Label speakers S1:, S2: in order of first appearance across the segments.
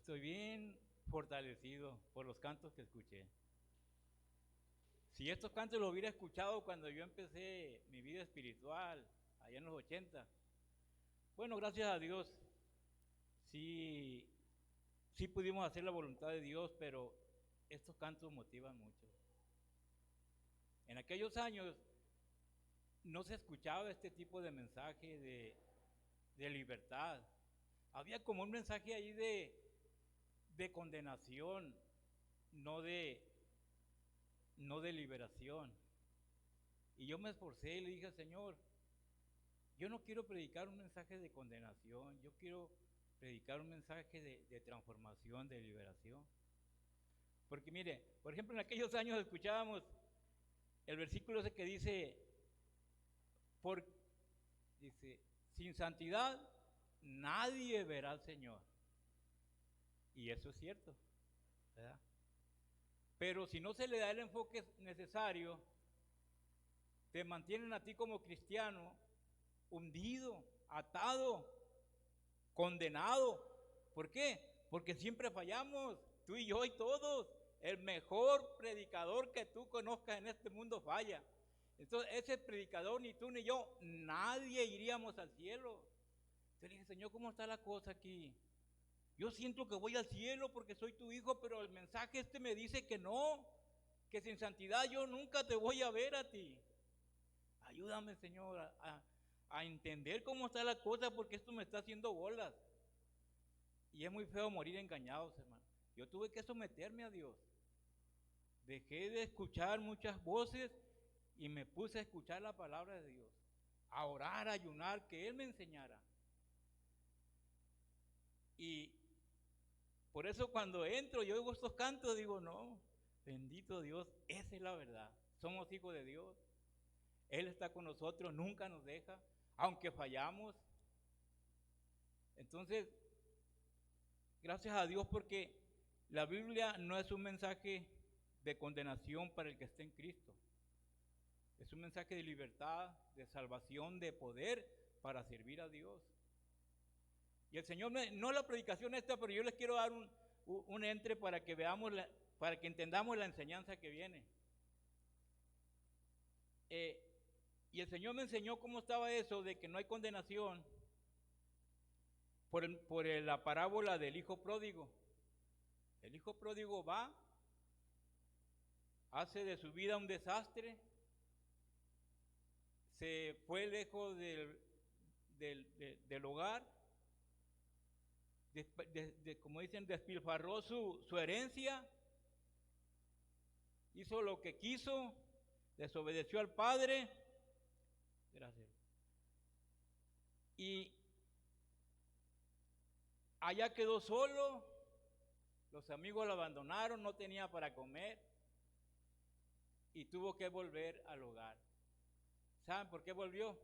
S1: estoy bien fortalecido por los cantos que escuché. Si estos cantos los hubiera escuchado cuando yo empecé mi vida espiritual, allá en los 80, bueno, gracias a Dios, sí, sí pudimos hacer la voluntad de Dios, pero estos cantos motivan mucho. En aquellos años no se escuchaba este tipo de mensaje de libertad. Había como un mensaje ahí de condenación, no de, no de liberación. Y yo me esforcé y le dije al Señor, yo no quiero predicar un mensaje de condenación, yo quiero predicar un mensaje de transformación, de liberación. Porque mire, por ejemplo, en aquellos años escuchábamos el versículo ese que por, dice, sin santidad nadie verá al Señor. Y eso es cierto, ¿verdad? Pero si no se le da el enfoque necesario, te mantienen a ti como cristiano hundido, atado, condenado. ¿Por qué? Porque siempre fallamos, tú y yo y todos. El mejor predicador que tú conozcas en este mundo falla. Entonces, ese predicador, ni tú ni yo, nadie iríamos al cielo. Entonces le dije, Señor, ¿cómo está la cosa aquí? Yo siento que voy al cielo porque soy tu hijo, pero el mensaje este me dice que no, que sin santidad yo nunca te voy a ver a ti. Ayúdame, Señor, a entender cómo está la cosa porque esto me está haciendo bolas. Y es muy feo morir engañados, hermano. Yo tuve que someterme a Dios. Dejé de escuchar muchas voces y me puse a escuchar la palabra de Dios. A orar, a ayunar, que Él me enseñara. Y por eso cuando entro y oigo estos cantos digo, no, bendito Dios, esa es la verdad. Somos hijos de Dios. Él está con nosotros, nunca nos deja, aunque fallamos. Entonces, gracias a Dios porque la Biblia no es un mensaje de condenación para el que esté en Cristo. Es un mensaje de libertad, de salvación, de poder para servir a Dios. Y el Señor, no la predicación esta, pero yo les quiero dar un entre para que veamos, para que entendamos la enseñanza que viene. Y el Señor me enseñó cómo estaba eso de que no hay condenación por la parábola del hijo pródigo. El hijo pródigo va, hace de su vida un desastre, se fue lejos del hogar, como dicen, despilfarró su herencia, hizo lo que quiso, desobedeció al padre. Gracias. Y allá quedó solo, los amigos lo abandonaron, no tenía para comer y tuvo que volver al hogar. ¿Saben por qué volvió?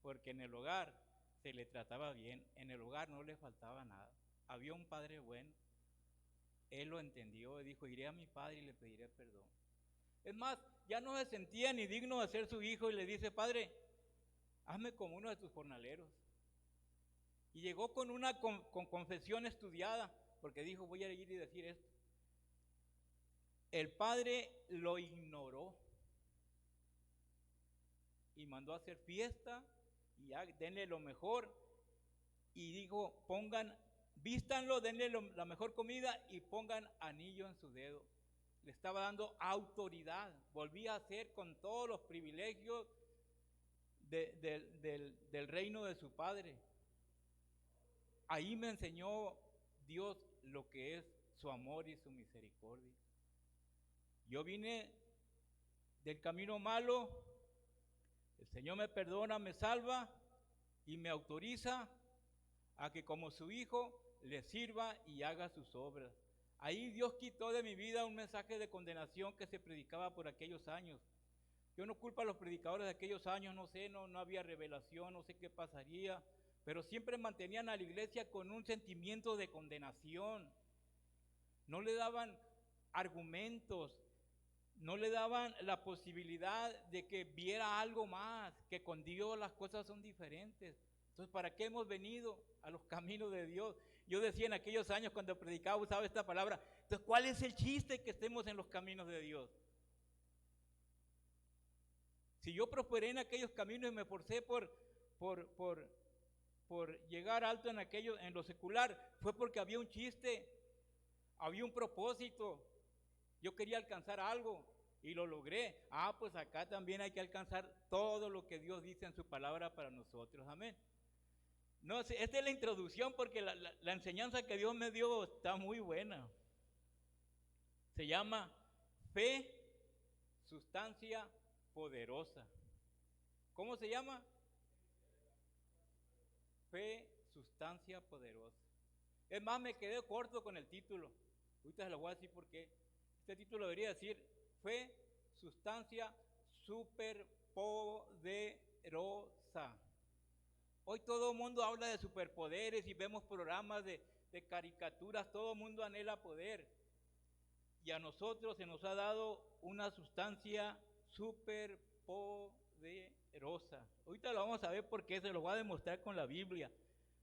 S1: Porque en el hogar se le trataba bien, en el hogar no le faltaba nada. Había un padre bueno, él lo entendió y dijo, iré a mi padre y le pediré perdón. Es más, ya no se sentía ni digno de ser su hijo y le dice, padre, hazme como uno de tus jornaleros. Y llegó con una con confesión estudiada, porque dijo, voy a ir y decir esto. El padre lo ignoró y mandó a hacer fiesta y denle lo mejor y dijo, vístanlo, denle la mejor comida y pongan anillo en su dedo. Le estaba dando autoridad, volvía a ser con todos los privilegios del reino de su padre. Ahí me enseñó Dios lo que es su amor y su misericordia. Yo vine del camino malo, el Señor me perdona, me salva y me autoriza a que como su hijo le sirva y haga sus obras. Ahí Dios quitó de mi vida un mensaje de condenación que se predicaba por aquellos años. Yo no culpo a los predicadores de aquellos años, no sé, no había revelación, no sé qué pasaría, pero siempre mantenían a la iglesia con un sentimiento de condenación. No le daban argumentos, no le daban la posibilidad de que viera algo más, que con Dios las cosas son diferentes. Entonces, ¿para qué hemos venido a los caminos de Dios? Yo decía en aquellos años cuando predicaba, usaba esta palabra. Entonces, ¿cuál es el chiste que estemos en los caminos de Dios? Si yo prosperé en aquellos caminos y me esforcé por llegar alto en lo secular, fue porque había un chiste, había un propósito. Yo quería alcanzar algo y lo logré. Pues acá también hay que alcanzar todo lo que Dios dice en su palabra para nosotros. Amén. No, esta es la introducción porque la enseñanza que Dios me dio está muy buena. Se llama fe, sustancia poderosa. ¿Cómo se llama? Fe, sustancia poderosa. Es más, me quedé corto con el título. Ahorita se lo voy a decir por qué. Este título debería decir fe, sustancia superpoderosa. Hoy todo el mundo habla de superpoderes y vemos programas de caricaturas, todo el mundo anhela poder. Y a nosotros se nos ha dado una sustancia superpoderosa. Ahorita lo vamos a ver porque se lo voy a demostrar con la Biblia.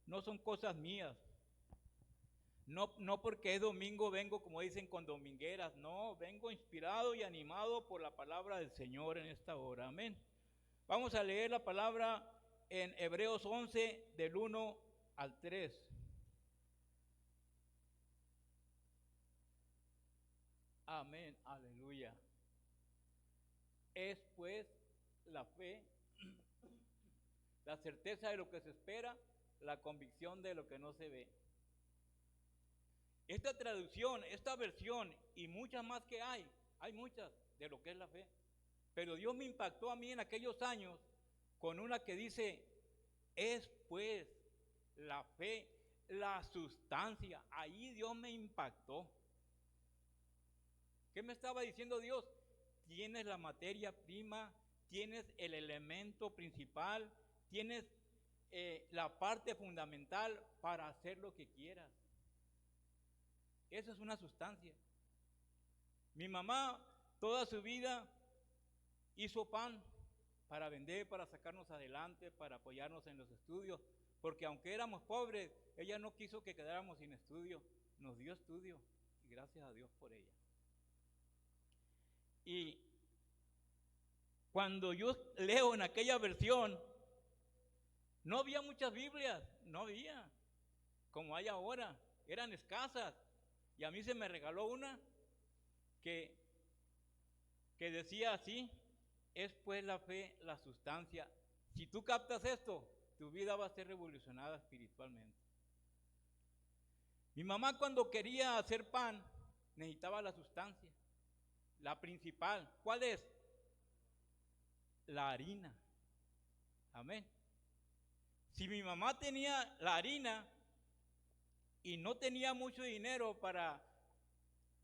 S1: No son cosas mías. No porque es domingo vengo, como dicen, con domingueras. No, vengo inspirado y animado por la palabra del Señor en esta hora. Amén. Vamos a leer la palabra en Hebreos 11, del 1 al 3. Amén, aleluya. Es pues la fe, la certeza de lo que se espera, la convicción de lo que no se ve. Esta traducción, esta versión y muchas más que hay muchas de lo que es la fe. Pero Dios me impactó a mí en aquellos años con una que dice, es pues la fe, la sustancia. Ahí Dios me impactó. ¿Qué me estaba diciendo Dios? Tienes la materia prima, tienes el elemento principal, tienes la parte fundamental para hacer lo que quieras. Eso es una sustancia. Mi mamá toda su vida hizo pan para vender, para sacarnos adelante, para apoyarnos en los estudios, porque aunque éramos pobres, ella no quiso que quedáramos sin estudio, nos dio estudio y gracias a Dios por ella. Y cuando yo leo en aquella versión, no había muchas Biblias, no había, como hay ahora, eran escasas. Y a mí se me regaló una que decía así, es pues la fe, la sustancia. Si tú captas esto, tu vida va a ser revolucionada espiritualmente. Mi mamá cuando quería hacer pan, necesitaba la sustancia, la principal. ¿Cuál es? La harina. Amén. Si mi mamá tenía la harina y no tenía mucho dinero para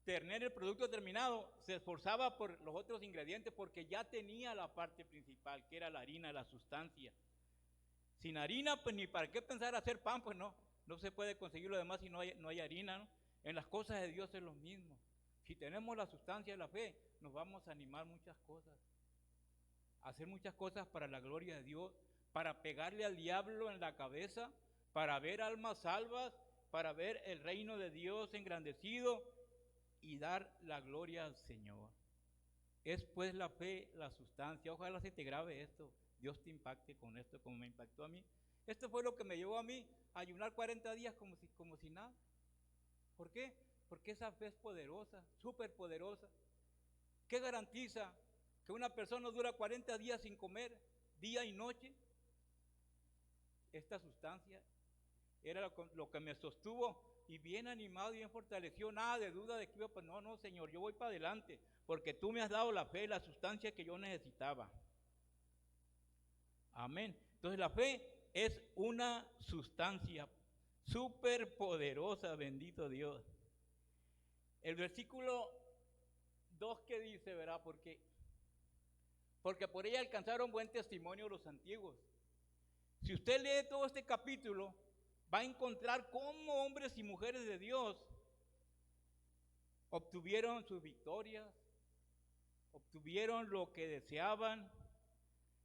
S1: tener el producto terminado, se esforzaba por los otros ingredientes porque ya tenía la parte principal, que era la harina, la sustancia. Sin harina, pues ni para qué pensar hacer pan, pues no se puede conseguir lo demás si no hay harina, ¿no? En las cosas de Dios es lo mismo. Si tenemos la sustancia de la fe, nos vamos a animar muchas cosas, a hacer muchas cosas para la gloria de Dios, para pegarle al diablo en la cabeza, para ver almas salvas, para ver el reino de Dios engrandecido y dar la gloria al Señor. Es pues la fe, la sustancia. Ojalá se te grabe esto, Dios te impacte con esto como me impactó a mí. Esto fue lo que me llevó a mí a ayunar 40 días como si nada. ¿Por qué? Porque esa fe es poderosa, súper poderosa. ¿Qué garantiza que una persona dura 40 días sin comer, día y noche? Esta sustancia era lo que me sostuvo y bien animado y bien fortalecido, nada de duda de que iba, pues no, Señor, yo voy para adelante, porque tú me has dado la fe, la sustancia que yo necesitaba. Amén. Entonces la fe es una sustancia súper poderosa, bendito Dios. El versículo 2 que dice, ¿verdad? Porque por ella alcanzaron buen testimonio los antiguos. Si usted lee todo este capítulo, va a encontrar cómo hombres y mujeres de Dios obtuvieron sus victorias, obtuvieron lo que deseaban.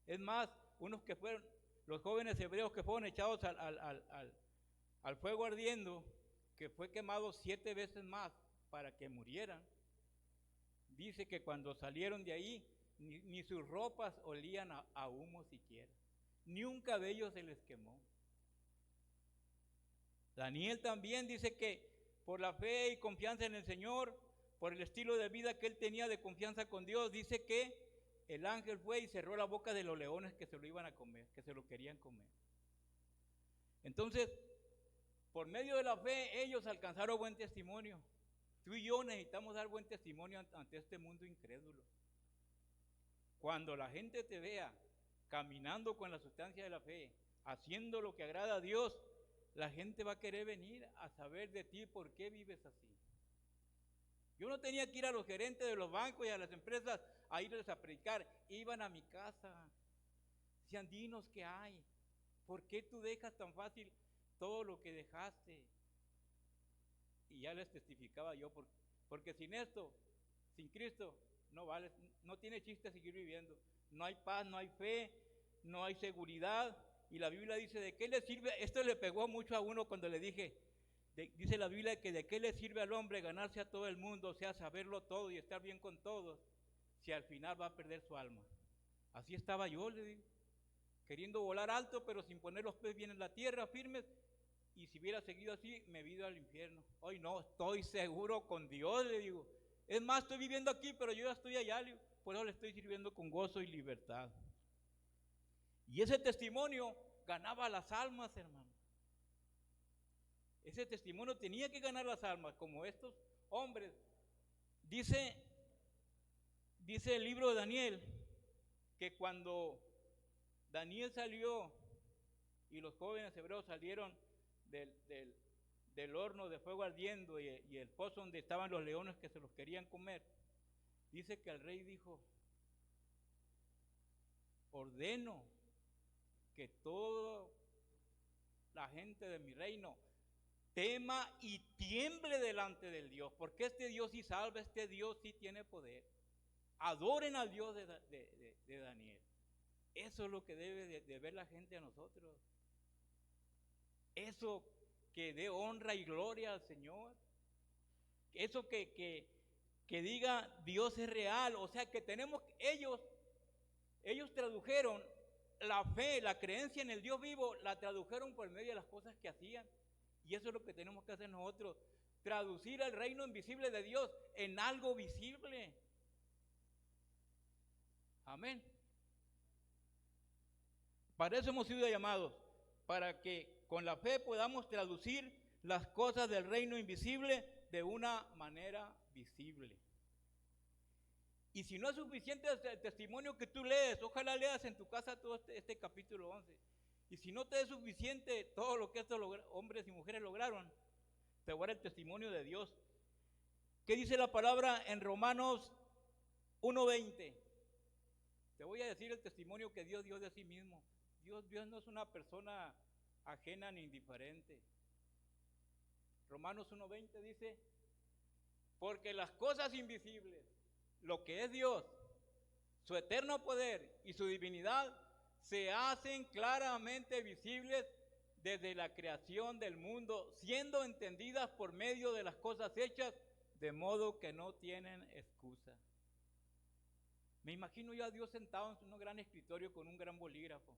S1: Es más, unos que fueron, los jóvenes hebreos que fueron echados al fuego ardiendo, que fue quemado 7 veces más para que murieran, dice que cuando salieron de ahí, ni sus ropas olían a humo siquiera, ni un cabello se les quemó. Daniel también dice que por la fe y confianza en el Señor, por el estilo de vida que él tenía de confianza con Dios, dice que el ángel fue y cerró la boca de los leones que se lo iban a comer, que se lo querían comer. Entonces, por medio de la fe, ellos alcanzaron buen testimonio. Tú y yo necesitamos dar buen testimonio ante este mundo incrédulo. Cuando la gente te vea caminando con la sustancia de la fe, haciendo lo que agrada a Dios, la gente va a querer venir a saber de ti por qué vives así. Yo no tenía que ir a los gerentes de los bancos y a las empresas a irles a predicar. Iban a mi casa. Decían, dinos qué hay. ¿Por qué tú dejas tan fácil todo lo que dejaste? Y ya les testificaba yo, porque sin esto, sin Cristo, no vale, no tiene chiste seguir viviendo. No hay paz, no hay fe, no hay seguridad. Y la Biblia dice, ¿de qué le sirve? Esto le pegó mucho a uno cuando le dije, dice la Biblia que de qué le sirve al hombre ganarse a todo el mundo, o sea, saberlo todo y estar bien con todos, si al final va a perder su alma. Así estaba yo, le digo, queriendo volar alto, pero sin poner los pies bien en la tierra, firmes, y si hubiera seguido así, me he ido al infierno. Hoy no, estoy seguro con Dios, le digo. Es más, estoy viviendo aquí, pero yo ya estoy allá, le digo, por eso le estoy sirviendo con gozo y libertad. Y ese testimonio ganaba las almas, hermano. Ese testimonio tenía que ganar las almas, como estos hombres. Dice el libro de Daniel, que cuando Daniel salió y los jóvenes hebreos salieron del horno de fuego ardiendo y el pozo donde estaban los leones que se los querían comer, dice que el rey dijo, ordeno que toda la gente de mi reino tema y tiemble delante del Dios, porque este Dios sí salva, este Dios sí tiene poder. Adoren al Dios de Daniel. Eso es lo que debe de ver la gente a nosotros. Eso que dé honra y gloria al Señor. Eso que diga Dios es real. O sea que tenemos, ellos tradujeron la fe, la creencia en el Dios vivo, la tradujeron por medio de las cosas que hacían. Y eso es lo que tenemos que hacer nosotros, traducir el reino invisible de Dios en algo visible. Amén. Para eso hemos sido llamados, para que con la fe podamos traducir las cosas del reino invisible de una manera visible. Y si no es suficiente el testimonio que tú lees, ojalá leas en tu casa todo este capítulo 11. Y si no te es suficiente todo lo que estos hombres y mujeres lograron, te voy a dar el testimonio de Dios. ¿Qué dice la palabra en Romanos 1:20? Te voy a decir el testimonio que Dios dio de sí mismo. Dios no es una persona ajena ni indiferente. Romanos 1:20 dice, porque las cosas invisibles, lo que es Dios, su eterno poder y su divinidad, se hacen claramente visibles desde la creación del mundo, siendo entendidas por medio de las cosas hechas, de modo que no tienen excusa. Me imagino yo a Dios sentado en un gran escritorio con un gran bolígrafo,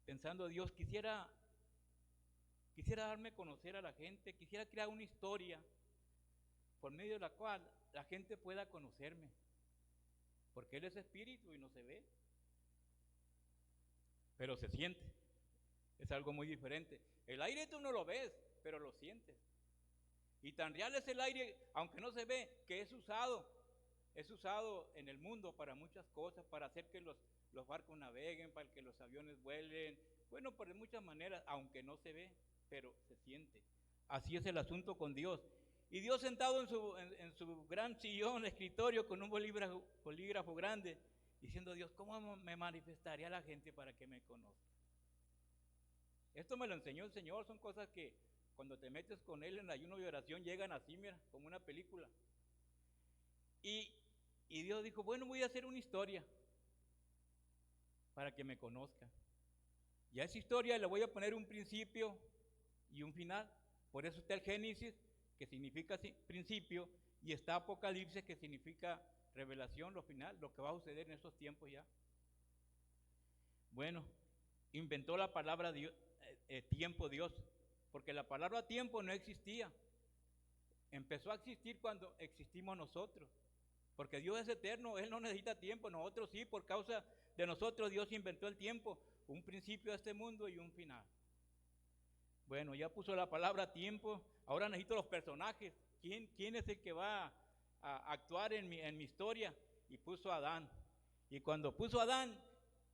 S1: pensando, Dios, quisiera darme a conocer a la gente, quisiera crear una historia por medio de la cual la gente pueda conocerme, porque Él es espíritu y no se ve, pero se siente. Es algo muy diferente. El aire tú no lo ves, pero lo sientes. Y tan real es el aire, aunque no se ve, que es usado en el mundo para muchas cosas, para hacer que los barcos naveguen, para que los aviones vuelen, bueno, por muchas maneras, aunque no se ve, pero se siente. Así es el asunto con Dios. Y Dios sentado en su gran sillón, escritorio, con un bolígrafo grande, diciendo, Dios, ¿cómo me manifestaría a la gente para que me conozca? Esto me lo enseñó el Señor, son cosas que cuando te metes con Él en ayuno y oración llegan así, mira, como una película. Y Dios dijo, bueno, voy a hacer una historia. para que me conozca. Y a esa historia le voy a poner un principio y un final. Por eso está el Génesis, que significa principio, y está Apocalipsis, que significa revelación, lo final, lo que va a suceder en estos tiempos ya. Bueno, inventó la palabra tiempo Dios, porque la palabra tiempo no existía. Empezó a existir cuando existimos nosotros, porque Dios es eterno, Él no necesita tiempo, nosotros sí, por causa de nosotros Dios inventó el tiempo, un principio a este mundo y un final. Bueno, ya puso la palabra tiempo, ahora necesito los personajes. ¿Quién es el que va a actuar en mi historia? Y puso a Adán. Y cuando puso a Adán,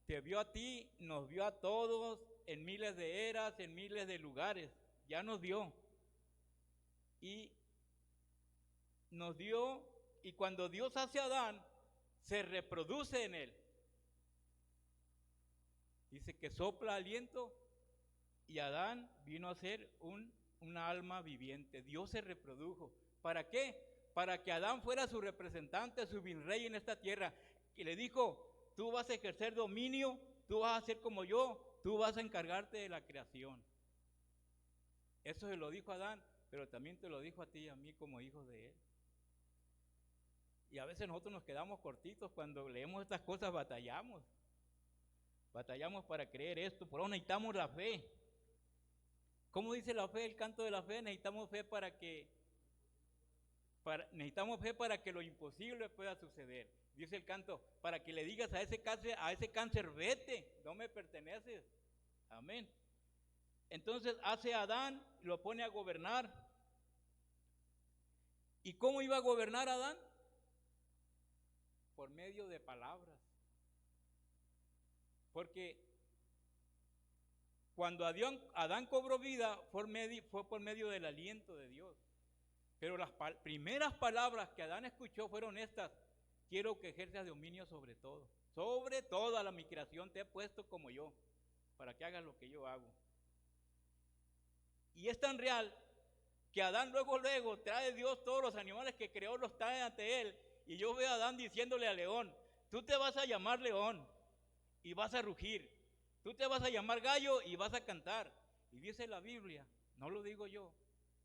S1: te vio a ti, nos vio a todos en miles de eras, en miles de lugares. Ya nos vio. Y nos dio, y cuando Dios hace a Adán, se reproduce en él. Dice que sopla aliento y Adán vino a ser una alma viviente. Dios se reprodujo. ¿Para qué? Para que Adán fuera su representante, su virrey en esta tierra. Y le dijo, tú vas a ejercer dominio, tú vas a ser como yo, tú vas a encargarte de la creación. Eso se lo dijo a Adán, pero también te lo dijo a ti y a mí como hijos de él. Y a veces nosotros nos quedamos cortitos cuando leemos estas cosas, batallamos para creer esto, por eso necesitamos la fe. ¿Cómo dice la fe, el canto de la fe? Necesitamos fe para que lo imposible pueda suceder. Dice el canto, para que le digas a ese cáncer, vete, no me perteneces. Amén. Entonces hace a Adán, lo pone a gobernar. ¿Y cómo iba a gobernar Adán? Por medio de palabras. Porque cuando Adán cobró vida fue por medio del aliento de Dios. Pero las primeras palabras que Adán escuchó fueron estas: quiero que ejerzas dominio sobre todo. Sobre toda mi creación te he puesto como yo, para que hagas lo que yo hago. Y es tan real que Adán luego trae Dios todos los animales que creó, los trae ante él. Y yo veo a Adán diciéndole al león, tú te vas a llamar león y vas a rugir. Tú te vas a llamar gallo y vas a cantar. Y dice la Biblia, no lo digo yo,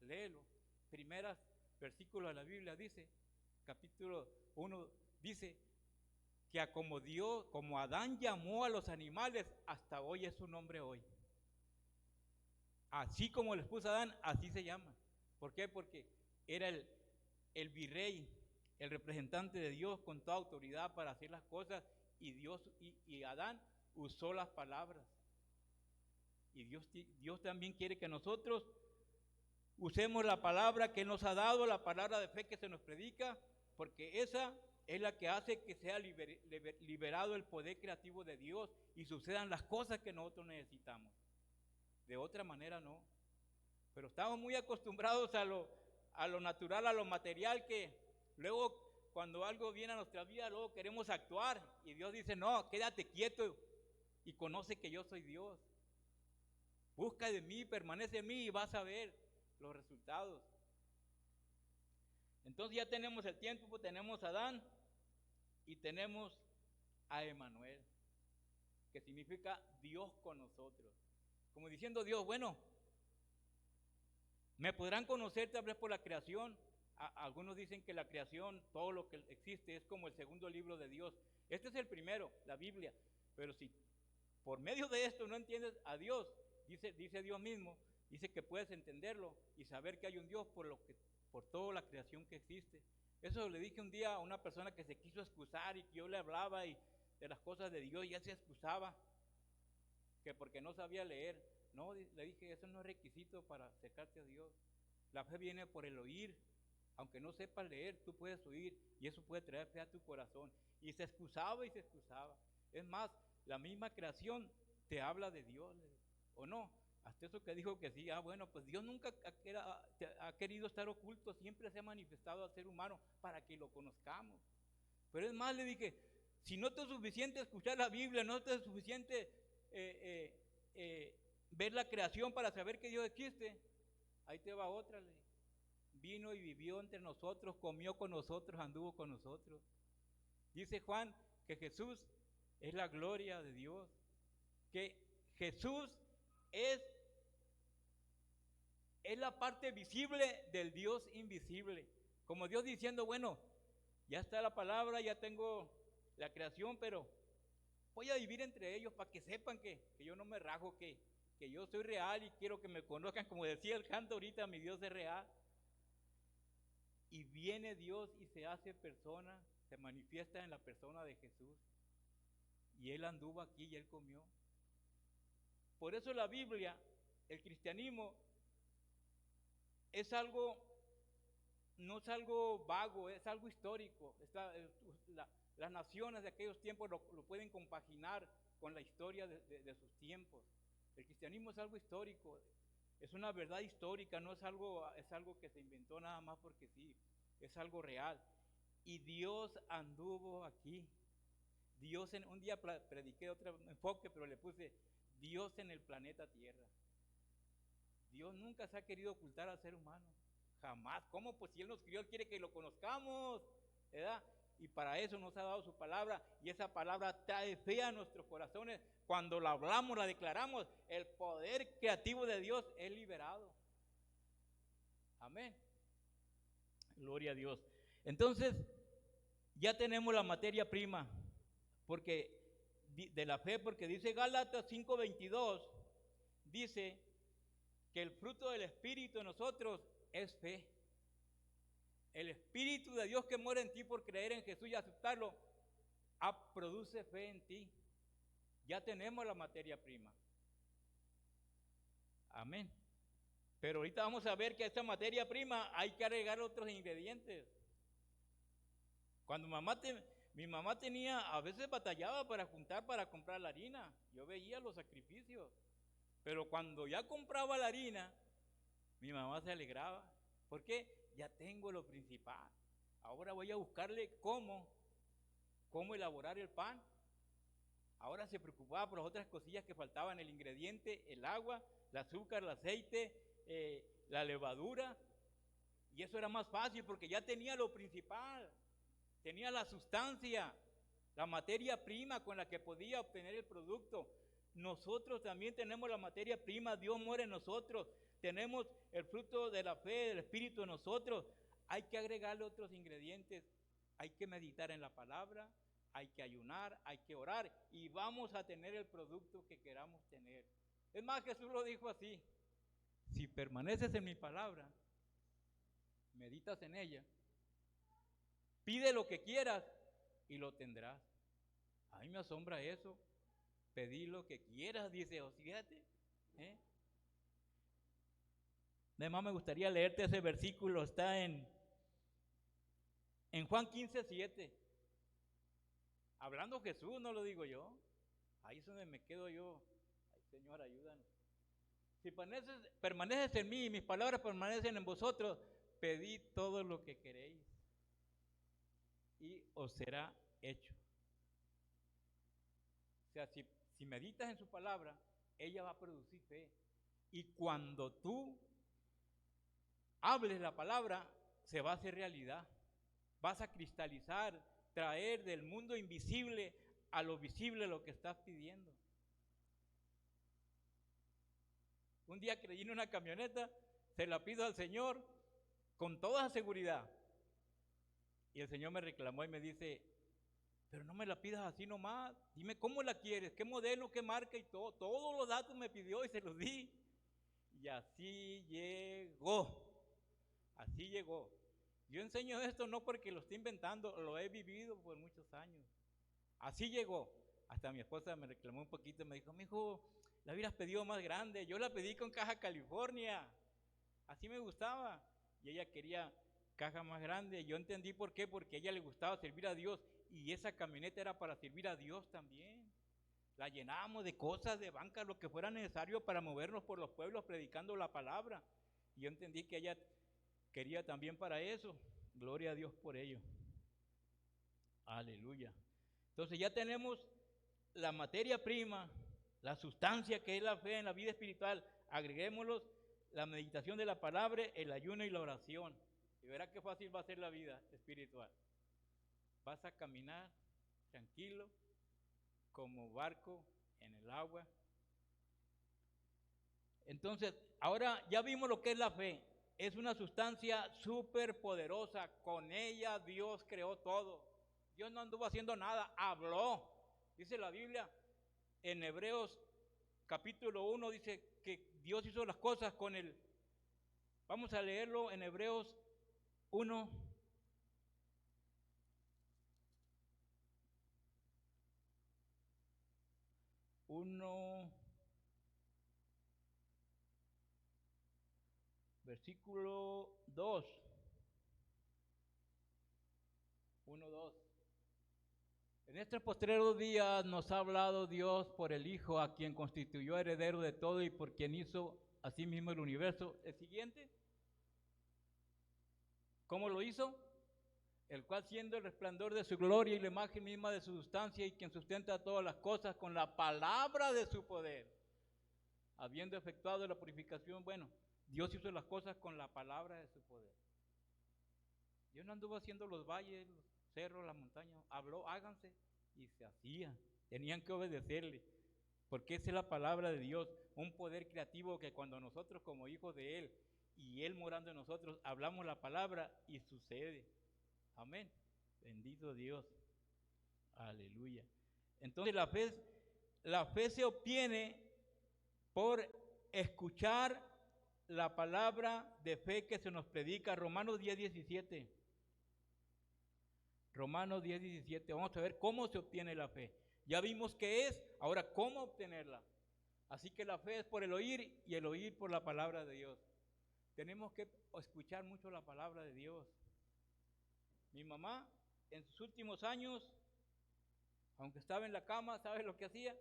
S1: léelo. Primeros versículos de la Biblia dice, capítulo 1, dice que como Adán llamó a los animales, hasta hoy es su nombre hoy. Así como les puso a Adán, así se llama. ¿Por qué? Porque era el virrey, el representante de Dios con toda autoridad para hacer las cosas, y Adán usó las palabras. Y Dios también quiere que nosotros usemos la palabra que Él nos ha dado, la palabra de fe que se nos predica, porque esa es la que hace que sea liberado el poder creativo de Dios y sucedan las cosas que nosotros necesitamos. De otra manera no. Pero estamos muy acostumbrados a lo natural, a lo material, que luego cuando algo viene a nuestra vida, luego queremos actuar. Y Dios dice, no, quédate quieto y conoce que yo soy Dios. Busca de mí, permanece en mí y vas a ver los resultados. Entonces ya tenemos el tiempo, tenemos a Adán y tenemos a Emmanuel, que significa Dios con nosotros. Como diciendo Dios, bueno, me podrán conocer tal vez por la creación. Algunos dicen que la creación, todo lo que existe, es como el segundo libro de Dios. Este es el primero, la Biblia. Pero si por medio de esto no entiendes a Dios, dice Dios mismo, dice que puedes entenderlo y saber que hay un Dios por toda la creación que existe. Eso le dije un día a una persona que se quiso excusar y que yo le hablaba de las cosas de Dios y ya se excusaba, que porque no sabía leer. No, le dije, eso no es requisito para acercarte a Dios. La fe viene por el oír. Aunque no sepas leer, tú puedes oír y eso puede traer fe a tu corazón. Y se excusaba y se excusaba. Es más, la misma creación te habla de Dios, ¿o no? Hasta eso que dijo que sí, bueno, pues Dios nunca ha querido estar oculto, siempre se ha manifestado al ser humano para que lo conozcamos. Pero es más, le dije, si no te es suficiente escuchar la Biblia, no te es suficiente ver la creación para saber que Dios existe, ahí te va otra. Vino y vivió entre nosotros, comió con nosotros, anduvo con nosotros. Dice Juan que Jesús es la gloria de Dios, que Jesús es la parte visible del Dios invisible. Como Dios diciendo, bueno, ya está la palabra, ya tengo la creación, pero voy a vivir entre ellos para que sepan que yo no me rajo, que yo soy real y quiero que me conozcan. Como decía el canto ahorita, mi Dios es real. Y viene Dios y se hace persona, se manifiesta en la persona de Jesús. Y Él anduvo aquí y Él comió. Por eso la Biblia, el cristianismo, es algo, no es algo vago, es algo histórico. Las naciones de aquellos tiempos lo pueden compaginar con la historia de sus tiempos. El cristianismo es algo histórico, es una verdad histórica, no es algo que se inventó nada más porque sí, es algo real. Y Dios anduvo aquí. Un día prediqué otro enfoque, pero le puse Dios en el planeta Tierra. Dios nunca se ha querido ocultar al ser humano, jamás. ¿Cómo? Pues si Él nos crió, Él quiere que lo conozcamos, ¿verdad? Y para eso nos ha dado su palabra, y esa palabra trae fe a nuestros corazones. Cuando la hablamos, la declaramos, el poder creativo de Dios es liberado. Amén. Gloria a Dios. Entonces, ya tenemos la materia prima, porque de la fe, porque dice Gálatas 5:22, dice que el fruto del Espíritu en nosotros es fe. El Espíritu de Dios que mora en ti por creer en Jesús y aceptarlo, produce fe en ti. Ya tenemos la materia prima. Amén. Pero ahorita vamos a ver que a esta materia prima hay que agregar otros ingredientes. Cuando mi mamá tenía, a veces batallaba para juntar, para comprar la harina. Yo veía los sacrificios. Pero cuando ya compraba la harina, mi mamá se alegraba. ¿Por qué? Ya tengo lo principal. Ahora voy a buscarle cómo elaborar el pan. Ahora se preocupaba por las otras cosillas que faltaban, el ingrediente, el agua, el azúcar, el aceite, la levadura. Y eso era más fácil porque ya tenía lo principal. Tenía la sustancia, la materia prima con la que podía obtener el producto. Nosotros también tenemos la materia prima, Dios muere en nosotros, tenemos el fruto de la fe, del Espíritu en nosotros. Hay que agregarle otros ingredientes, hay que meditar en la palabra, hay que ayunar, hay que orar y vamos a tener el producto que queramos tener. Es más, Jesús lo dijo así: si permaneces en mi palabra, meditas en ella, pide lo que quieras y lo tendrás. A mí me asombra eso. Pedí lo que quieras, dice, fíjate. Además me gustaría leerte ese versículo, está en Juan 15:7. Hablando Jesús, no lo digo yo. Ahí es donde me quedo yo. Ay, Señor, ayúdanos. Si permaneces en mí y mis palabras permanecen en vosotros, pedid todo lo que queréis y os será hecho. O sea, si meditas en su palabra, ella va a producir fe. Y cuando tú hables la palabra, se va a hacer realidad. Vas a cristalizar, traer del mundo invisible a lo visible lo que estás pidiendo. Un día creí en una camioneta, se la pido al Señor con toda seguridad. Y el Señor me reclamó y me dice: pero no me la pidas así nomás, dime cómo la quieres, qué modelo, qué marca y todo. Todos los datos me pidió y se los di. Y así llegó. Así llegó. Yo enseño esto no porque lo estoy inventando, lo he vivido por muchos años. Así llegó. Hasta mi esposa me reclamó un poquito, me dijo: mijo, la hubieras pedido más grande. Yo la pedí con caja California. Así me gustaba. Y ella quería caja más grande. Yo entendí por qué, porque a ella le gustaba servir a Dios. Y esa camioneta era para servir a Dios también. La llenábamos de cosas, de bancas, lo que fuera necesario para movernos por los pueblos predicando la palabra. Y yo entendí que ella quería también para eso. Gloria a Dios por ello. Aleluya. Entonces ya tenemos la materia prima, la sustancia que es la fe en la vida espiritual. Agreguémoslos la meditación de la palabra, el ayuno y la oración. Y verá qué fácil va a ser la vida espiritual. Vas a caminar tranquilo, como barco en el agua. Entonces, ahora ya vimos lo que es la fe. Es una sustancia súper poderosa. Con ella Dios creó todo. Dios no anduvo haciendo nada, habló. Dice la Biblia en Hebreos capítulo 1, dice que Dios hizo las cosas con el... Vamos a leerlo en Hebreos 1. Versículo 2. 1:2. En estos postreros días nos ha hablado Dios por el Hijo, a quien constituyó heredero de todo y por quien hizo asimismo el universo. El siguiente. ¿Cómo lo hizo? El cual, siendo el resplandor de su gloria y la imagen misma de su sustancia, y quien sustenta todas las cosas con la palabra de su poder, habiendo efectuado la purificación, bueno, Dios hizo las cosas con la palabra de su poder. Dios no anduvo haciendo los valles, los cerros, las montañas, habló, háganse, y se hacían. Tenían que obedecerle, porque esa es la palabra de Dios, un poder creativo que cuando nosotros como hijos de Él, y Él morando en nosotros, hablamos la palabra y sucede. Amén. Bendito Dios. Aleluya. Entonces la fe se obtiene por escuchar la palabra de fe que se nos predica. Romanos 10:17. Romanos 10:17. Vamos a ver cómo se obtiene la fe. Ya vimos qué es, ahora cómo obtenerla. Así que la fe es por el oír y el oír por la palabra de Dios. Tenemos que escuchar mucho la palabra de Dios. Mi mamá, en sus últimos años, aunque estaba en la cama, ¿sabes lo que hacía?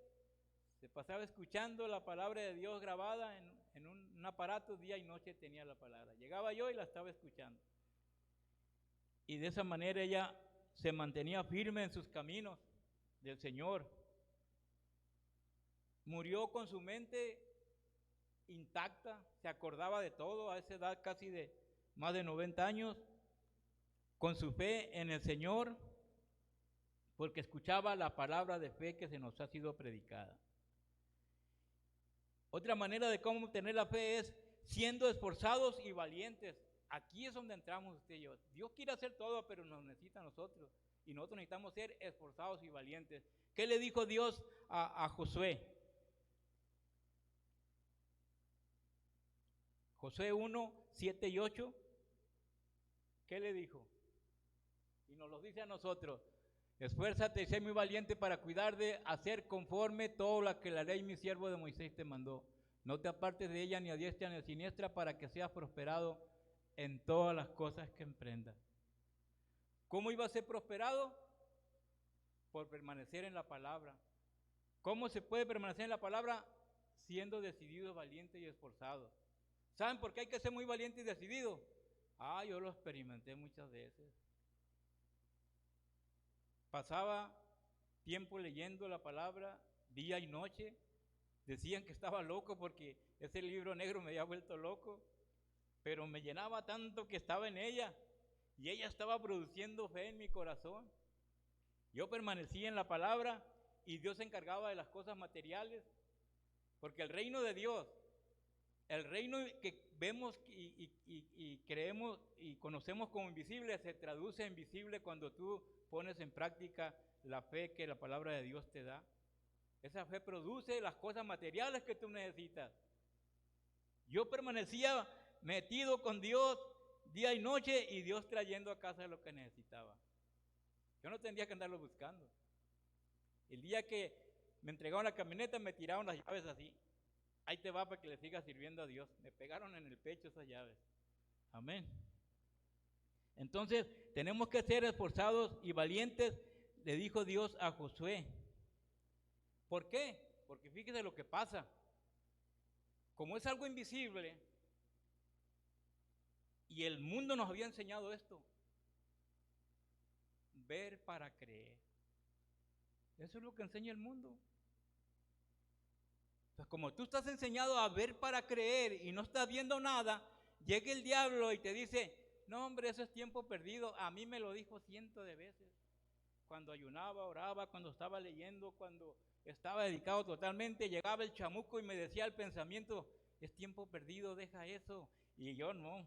S1: Se pasaba escuchando la palabra de Dios grabada en un aparato, día y noche tenía la palabra. Llegaba yo y la estaba escuchando. Y de esa manera ella se mantenía firme en sus caminos del Señor. Murió con su mente intacta, se acordaba de todo a esa edad casi de más de 90 años, con su fe en el Señor, porque escuchaba la palabra de fe que se nos ha sido predicada. Otra manera de cómo obtener la fe es siendo esforzados y valientes. Aquí es donde entramos usted y yo. Dios quiere hacer todo, pero nos necesita a nosotros. Y nosotros necesitamos ser esforzados y valientes. ¿Qué le dijo Dios a Josué? Josué 1, 7 y 8. ¿Qué le dijo? Y nos lo dice a nosotros. Esfuérzate y sé muy valiente para cuidar de hacer conforme todo lo que la ley mi siervo de Moisés te mandó. No te apartes de ella ni a diestra ni a siniestra para que seas prosperado en todas las cosas que emprendas. ¿Cómo iba a ser prosperado? Por permanecer en la palabra. ¿Cómo se puede permanecer en la palabra? Siendo decidido, valiente y esforzado. ¿Saben por qué hay que ser muy valiente y decidido? Yo lo experimenté muchas veces. Pasaba tiempo leyendo la palabra, día y noche. Decían que estaba loco porque ese libro negro me había vuelto loco, pero me llenaba tanto que estaba en ella y ella estaba produciendo fe en mi corazón. Yo permanecía en la palabra y Dios se encargaba de las cosas materiales, porque el reino de Dios, el reino que vemos y creemos y conocemos como invisible, se traduce en visible cuando tú pones en práctica la fe que la palabra de Dios te da. Esa fe produce las cosas materiales que tú necesitas. Yo permanecía metido con Dios día y noche y Dios trayendo a casa lo que necesitaba. Yo no tendría que andarlo buscando. El día que me entregaron la camioneta me tiraron las llaves así. Ahí te va para que le sigas sirviendo a Dios. Me pegaron en el pecho esas llaves. Amén. Entonces, tenemos que ser esforzados y valientes, le dijo Dios a Josué. ¿Por qué? Porque fíjese lo que pasa. Como es algo invisible, y el mundo nos había enseñado esto, ver para creer. Eso es lo que enseña el mundo. Entonces, como tú estás enseñado a ver para creer y no estás viendo nada, llega el diablo y te dice, no hombre, eso es tiempo perdido. A mí me lo dijo cientos de veces. cuando ayunaba, oraba, cuando estaba leyendo, cuando estaba dedicado totalmente, llegaba el chamuco y me decía el pensamiento, es tiempo perdido, deja eso. Y yo no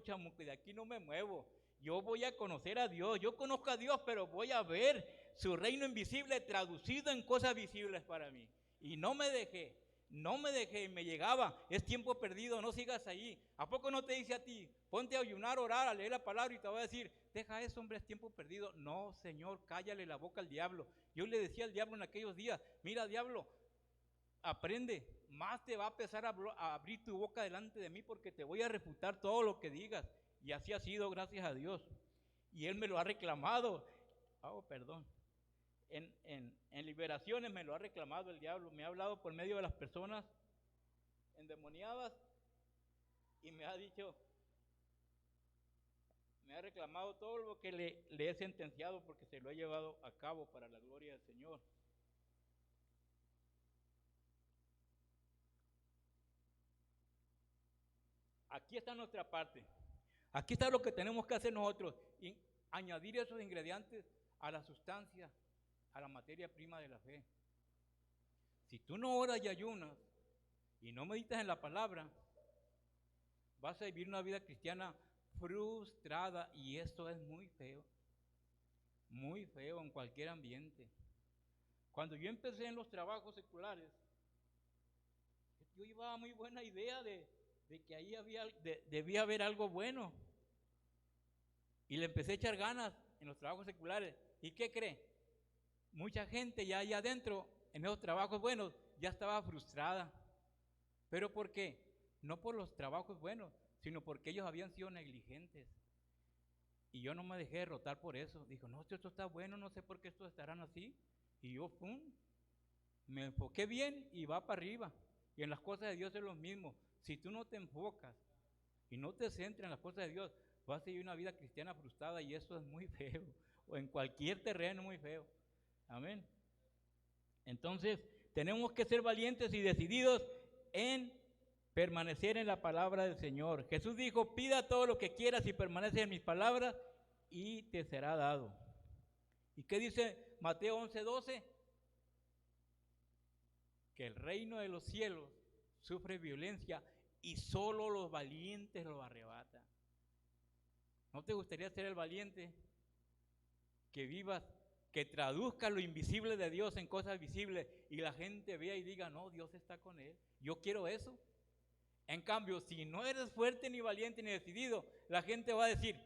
S1: chamuco, de aquí no me muevo. Yo voy a conocer a Dios, yo conozco a Dios, pero voy a ver su reino invisible traducido en cosas visibles para mí. Y no me dejé, y me llegaba, es tiempo perdido, no sigas ahí. ¿A poco no te dice a ti, ponte a ayunar, orar, a leer la palabra y te va a decir, deja eso, hombre, es tiempo perdido? No, Señor, cállale la boca al diablo. Yo le decía al diablo en aquellos días, mira, diablo, aprende, más te va a empezar a abrir tu boca delante de mí porque te voy a refutar todo lo que digas. Y así ha sido, gracias a Dios. Y Él me lo ha reclamado. Oh, perdón. En liberaciones me lo ha reclamado el diablo. Me ha hablado por medio de las personas endemoniadas y me ha dicho, me ha reclamado todo lo que le he sentenciado porque se lo he llevado a cabo para la gloria del Señor. Aquí está nuestra parte. Aquí está lo que tenemos que hacer nosotros, y añadir esos ingredientes a la sustancia, a la materia prima de la fe. Si tú no oras y ayunas y no meditas en la palabra, vas a vivir una vida cristiana frustrada, y esto es muy feo en cualquier ambiente. Cuando yo empecé en los trabajos seculares, yo iba a muy buena idea de que ahí debía haber algo bueno. Y le empecé a echar ganas en los trabajos seculares. ¿Y qué cree? Mucha gente ya allá adentro, en esos trabajos buenos, ya estaba frustrada. ¿Pero por qué? No por los trabajos buenos, sino porque ellos habían sido negligentes. Y yo no me dejé derrotar por eso. Dijo, no, esto está bueno, no sé por qué estos estarán así. Y yo, me enfoqué bien y va para arriba. Y en las cosas de Dios es lo mismo. Si tú no te enfocas y no te centras en las cosas de Dios, vas a vivir una vida cristiana frustrada, y eso es muy feo. O en cualquier terreno muy feo. Amén. Entonces, tenemos que ser valientes y decididos en permanecer en la palabra del Señor. Jesús dijo, pida todo lo que quieras y permanece en mis palabras y te será dado. ¿Y qué dice Mateo 11:12? Que el reino de los cielos sufre violencia y solo los valientes lo arrebatan. ¿No te gustaría ser el valiente? Que vivas, que traduzca lo invisible de Dios en cosas visibles y la gente vea y diga, no, Dios está con él. Yo quiero eso. En cambio, si no eres fuerte, ni valiente, ni decidido, la gente va a decir,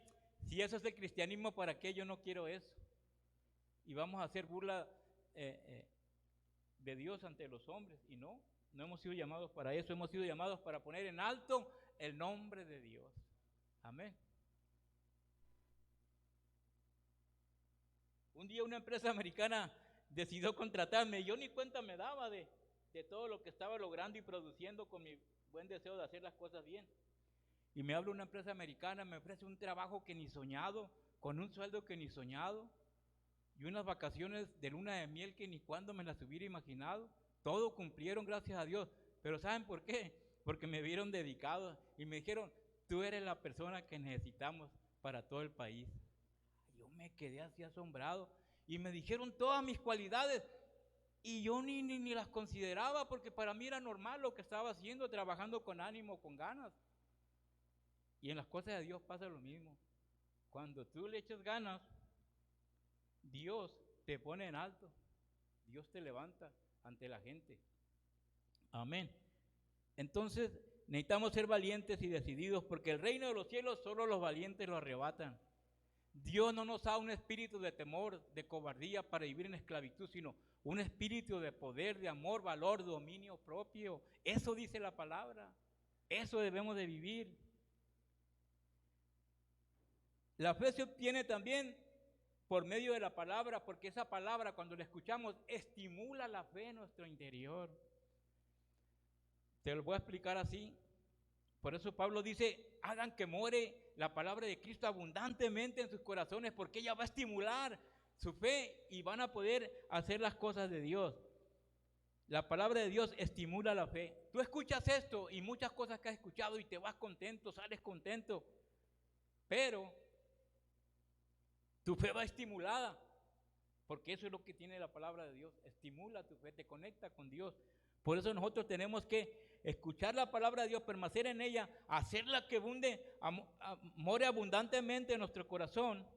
S1: si eso es el cristianismo, ¿para qué? Yo no quiero eso. Y vamos a hacer burla de Dios ante los hombres. Y no hemos sido llamados para eso. Hemos sido llamados para poner en alto el nombre de Dios. Amén. Un día una empresa americana decidió contratarme. Yo ni cuenta me daba de todo lo que estaba logrando y produciendo con mi buen deseo de hacer las cosas bien. Y me habla una empresa americana, me ofrece un trabajo que ni soñado, con un sueldo que ni soñado, y unas vacaciones de luna de miel que ni cuándo me las hubiera imaginado. Todo cumplieron, gracias a Dios. Pero ¿saben por qué? Porque me vieron dedicado y me dijeron, tú eres la persona que necesitamos para todo el país. Yo me quedé así asombrado y me dijeron todas mis cualidades y yo ni las consideraba, porque para mí era normal lo que estaba haciendo, trabajando con ánimo, con ganas. Y en las cosas de Dios pasa lo mismo. Cuando tú le echas ganas, Dios te pone en alto, Dios te levanta ante la gente. Amén. Entonces necesitamos ser valientes y decididos, porque el reino de los cielos solo los valientes lo arrebatan. Dios no nos da un espíritu de temor, de cobardía para vivir en esclavitud, sino un espíritu de poder, de amor, valor, dominio propio. Eso dice la palabra. Eso debemos de vivir. La fe se obtiene también por medio de la palabra, porque esa palabra, cuando la escuchamos, estimula la fe en nuestro interior. Te lo voy a explicar así. Por eso Pablo dice, hagan que more la palabra de Cristo abundantemente en sus corazones, porque ella va a estimular su fe y van a poder hacer las cosas de Dios. La palabra de Dios estimula la fe. Tú escuchas esto y muchas cosas que has escuchado y te vas contento, sales contento, pero tu fe va estimulada. porque eso es lo que tiene la palabra de Dios, estimula tu fe, te conecta con Dios. Por eso nosotros tenemos que escuchar la palabra de Dios, permanecer en ella, hacerla que more abundantemente en nuestro corazón,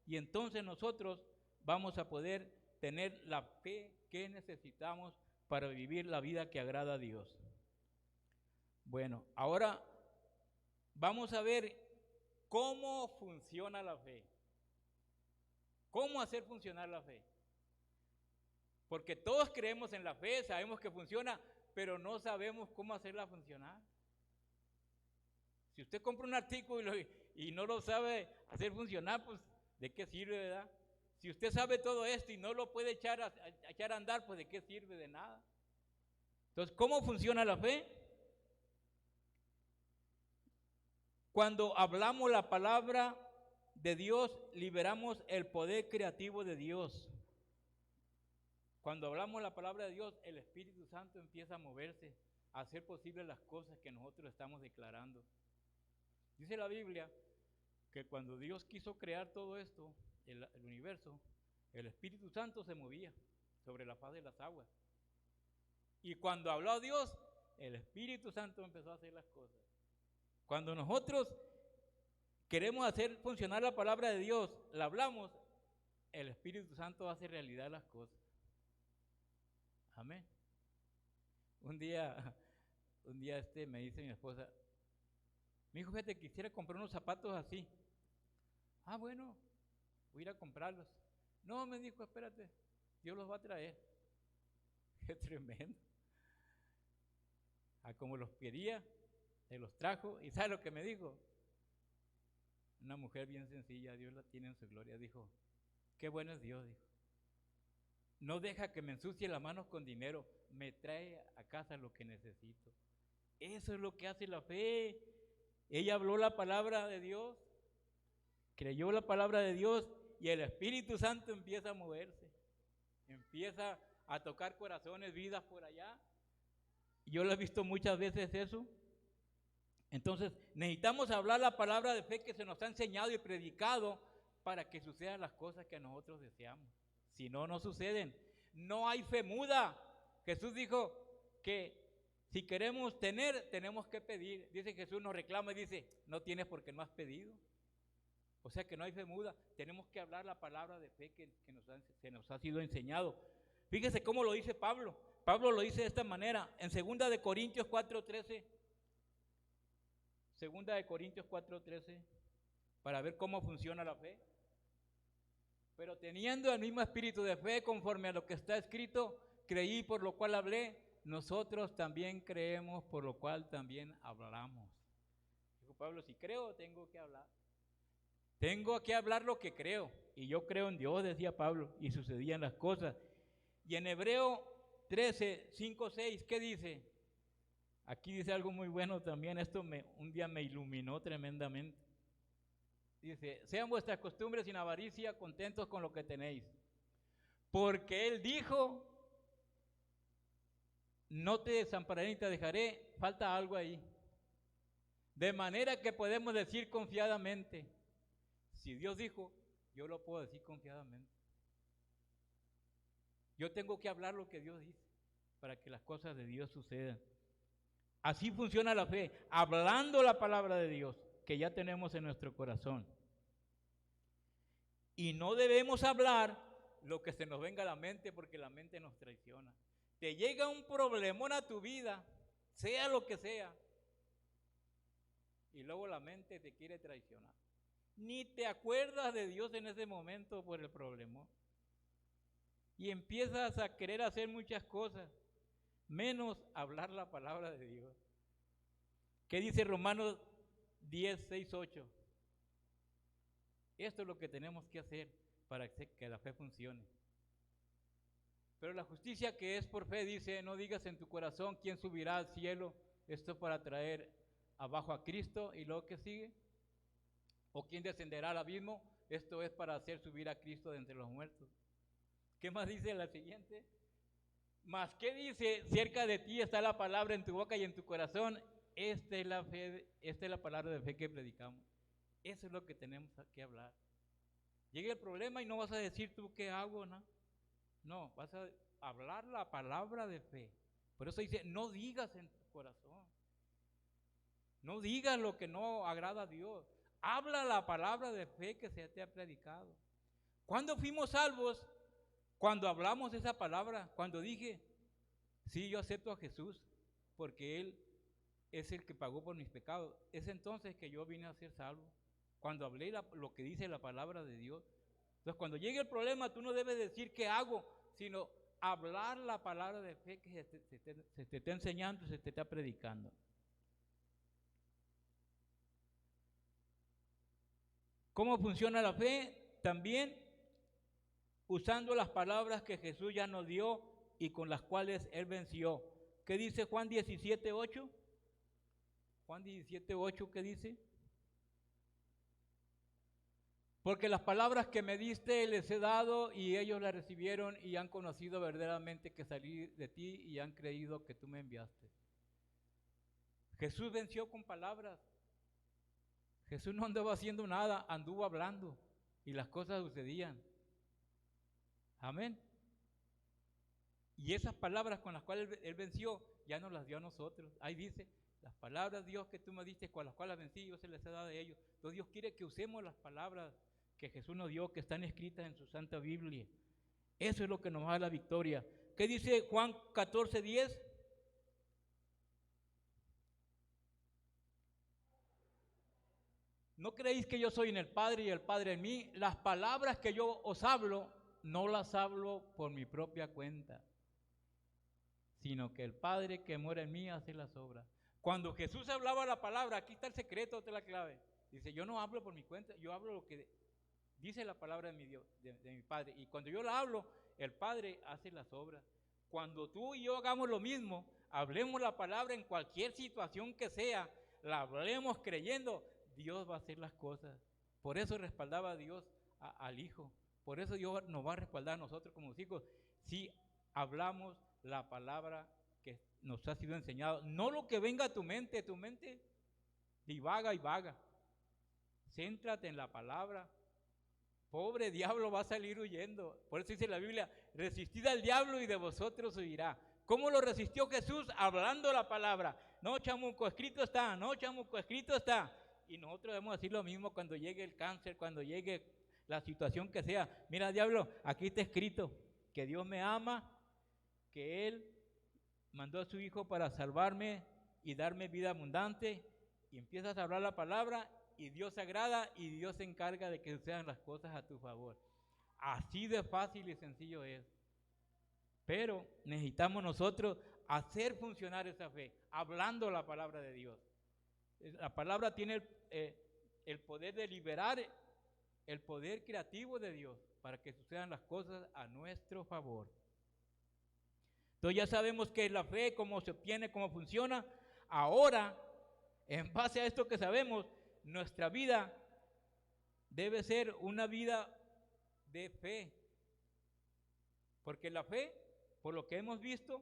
S1: y entonces nosotros vamos a poder tener la fe que necesitamos para vivir la vida que agrada a Dios. Bueno, ahora vamos a ver cómo funciona la fe. ¿Cómo hacer funcionar la fe? Porque todos creemos en la fe, sabemos que funciona, pero no sabemos cómo hacerla funcionar. Si usted compra un artículo y no lo sabe hacer funcionar, pues ¿de qué sirve, verdad? Si usted sabe todo esto y no lo puede echar a andar, pues ¿de qué sirve? De nada. Entonces, ¿cómo funciona la fe? Cuando hablamos la palabra de Dios, liberamos el poder creativo de Dios. Cuando hablamos la palabra de Dios, el Espíritu Santo empieza a moverse, a hacer posibles las cosas que nosotros estamos declarando. Dice la Biblia que cuando Dios quiso crear todo esto, el universo, el Espíritu Santo se movía sobre la faz de las aguas. Y cuando habló Dios, el Espíritu Santo empezó a hacer las cosas. Cuando nosotros queremos hacer funcionar la palabra de Dios, la hablamos, el Espíritu Santo hace realidad las cosas. Amén. Un día me dice mi esposa, mi hijo, fíjate, quisiera comprar unos zapatos así. Ah, bueno, voy a ir a comprarlos. No, me dijo, espérate, Dios los va a traer. Qué tremendo. Como los quería, se los trajo. ¿Y sabe lo que me dijo? Una mujer bien sencilla, Dios la tiene en su gloria. Dijo, qué bueno es Dios, dijo. No deja que me ensucie las manos con dinero, me trae a casa lo que necesito. Eso es lo que hace la fe. Ella habló la palabra de Dios, creyó la palabra de Dios, y el Espíritu Santo empieza a moverse, empieza a tocar corazones, vidas por allá. Yo lo he visto muchas veces eso. Entonces necesitamos hablar la palabra de fe que se nos ha enseñado y predicado para que sucedan las cosas que nosotros deseamos. Si no, no suceden. No hay fe muda. Jesús dijo que si queremos tener, tenemos que pedir. Dice Jesús, nos reclama y dice, no tienes porque no has pedido. O sea que no hay fe muda. Tenemos que hablar la palabra de fe que se nos ha sido enseñado. Fíjese cómo lo dice Pablo. Pablo lo dice de esta manera, en 2 de Corintios 4:13. 2 de Corintios 4:13, para ver cómo funciona la fe. Pero teniendo el mismo espíritu de fe, conforme a lo que está escrito, creí por lo cual hablé, nosotros también creemos por lo cual también hablamos. Dijo Pablo, si creo, tengo que hablar. Tengo que hablar lo que creo. Y yo creo en Dios, decía Pablo, y sucedían las cosas. Y en Hebreo 13, 5, 6, ¿qué dice? Aquí dice algo muy bueno también, esto un día me iluminó tremendamente. Dice, sean vuestras costumbres sin avaricia, contentos con lo que tenéis. Porque Él dijo, no te desampararé ni te dejaré, falta algo ahí. De manera que podemos decir confiadamente, si Dios dijo, yo lo puedo decir confiadamente. Yo tengo que hablar lo que Dios dice para que las cosas de Dios sucedan. Así funciona la fe, hablando la palabra de Dios que ya tenemos en nuestro corazón. Y no debemos hablar lo que se nos venga a la mente, porque la mente nos traiciona. Te llega un problemón a tu vida, sea lo que sea, y luego la mente te quiere traicionar. Ni te acuerdas de Dios en ese momento por el problemón. Y empiezas a querer hacer muchas cosas, menos hablar la palabra de Dios. ¿Qué dice Romanos 10, 6, 8? Esto es lo que tenemos que hacer para que la fe funcione. Pero la justicia que es por fe dice, no digas en tu corazón quién subirá al cielo, esto para traer abajo a Cristo, y luego que sigue, o quién descenderá al abismo, esto es para hacer subir a Cristo de entre los muertos. ¿Qué más dice la siguiente? Más qué dice, cerca de ti está la palabra en tu boca y en tu corazón. Esta es la fe, esta es la palabra de fe que predicamos. Eso es lo que tenemos que hablar. Llega el problema y no vas a decir tú qué hago, ¿no? No, vas a hablar la palabra de fe. Por eso dice, no digas en tu corazón. No digas lo que no agrada a Dios. Habla la palabra de fe que se te ha predicado. ¿Cuándo fuimos salvos? Cuando hablamos esa palabra, cuando dije, sí, yo acepto a Jesús, porque Él es el que pagó por mis pecados. Es entonces que yo vine a ser salvo. Cuando hablé lo que dice la palabra de Dios. Entonces, cuando llegue el problema, tú no debes decir qué hago, sino hablar la palabra de fe que se te está enseñando, se te está predicando. ¿Cómo funciona la fe? También usando las palabras que Jesús ya nos dio y con las cuales Él venció. ¿Qué dice Juan 17:8? Juan 17:8, ¿qué dice? Porque las palabras que me diste les he dado y ellos las recibieron y han conocido verdaderamente que salí de ti y han creído que tú me enviaste. Jesús venció con palabras. Jesús no andaba haciendo nada, anduvo hablando y las cosas sucedían. Amén. Y esas palabras con las cuales Él venció, ya nos las dio a nosotros. Ahí dice, las palabras, Dios, que tú me diste, con las cuales vencí, yo se les he dado a ellos. Entonces Dios quiere que usemos las palabras que Jesús nos dio, que están escritas en su Santa Biblia. Eso es lo que nos da la victoria. ¿Qué dice Juan 14:10? ¿No creéis que yo soy en el Padre y el Padre en mí? Las palabras que yo os hablo, no las hablo por mi propia cuenta, sino que el Padre que mora en mí hace las obras. Cuando Jesús hablaba la palabra, aquí está el secreto, esta es la clave. Dice, yo no hablo por mi cuenta, yo hablo lo que dice la palabra de mi Dios, de mi Padre. Y cuando yo la hablo, el Padre hace las obras. Cuando tú y yo hagamos lo mismo, hablemos la palabra en cualquier situación que sea, la hablemos creyendo, Dios va a hacer las cosas. Por eso respaldaba a Dios al Hijo. Por eso Dios nos va a respaldar a nosotros como hijos si hablamos la palabra que nos ha sido enseñado. No lo que venga a tu mente divaga y vaga. Céntrate en la palabra. Pobre diablo va a salir huyendo. Por eso dice la Biblia, resistid al diablo y de vosotros huirá. ¿Cómo lo resistió Jesús? Hablando la palabra. No, chamuco, escrito está. No, chamuco, escrito está. Y nosotros debemos decir lo mismo cuando llegue el cáncer, cuando llegue la situación que sea. Mira, diablo, aquí está escrito que Dios me ama, que Él mandó a su Hijo para salvarme y darme vida abundante. Y empiezas a hablar la palabra y Dios se agrada y Dios se encarga de que sean las cosas a tu favor. Así de fácil y sencillo es. Pero necesitamos nosotros hacer funcionar esa fe, hablando la palabra de Dios. La palabra tiene el poder de liberar el poder creativo de Dios para que sucedan las cosas a nuestro favor. Entonces ya sabemos que la fe, cómo se obtiene, cómo funciona. Ahora, en base a esto que sabemos, nuestra vida debe ser una vida de fe. Porque la fe, por lo que hemos visto,